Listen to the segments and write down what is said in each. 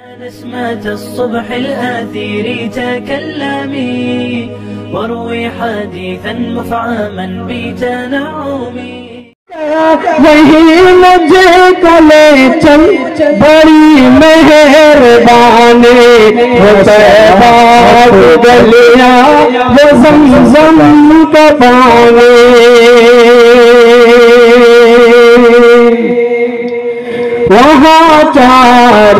نسمة الصبح الآثير تكلمي واروي حديثا مفعما بتنعمي وہی مجھے کلے چل بڑی مہربانی وہ طیبہ کی گلیاں وہ زمزم کا پانی وہاں چار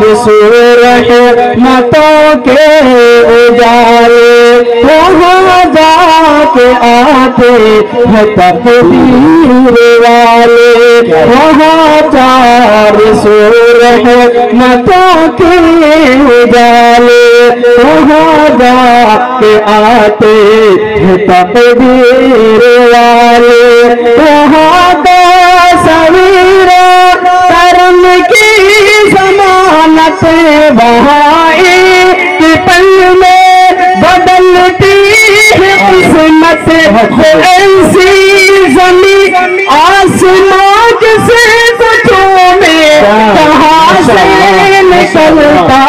رحمتوں کے اجالے وہاں جا کے آتے ہیں تقدیر والے وہاں چار رحمتوں کے اجالے وہاں جا کے آتے ہیں تقدیر والے وہاں تصویر کرم کی ضمانت بہائی کہ پل میں بدلتی ہے قسمت ایسی زمین آسمان کسے کچھوں میں کہاں سے نکلتا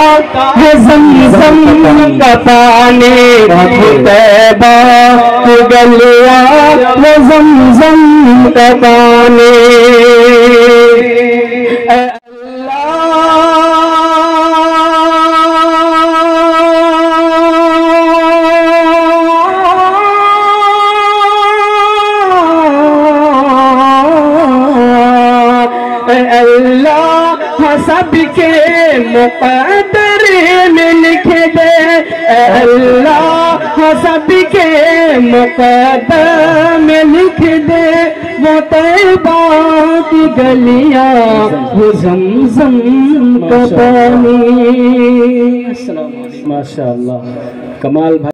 ہے زمزم کا پانی طیبہ کی گلیاں وہ زمزم کا پانی اللہ سب کے مقدر میں لکھ دے اللہ سب کے مقدر میں لکھ دے وہ طیبہ کی گلیاں وہ زمزم کا پانی. ماشاءاللہ کمال بھائی.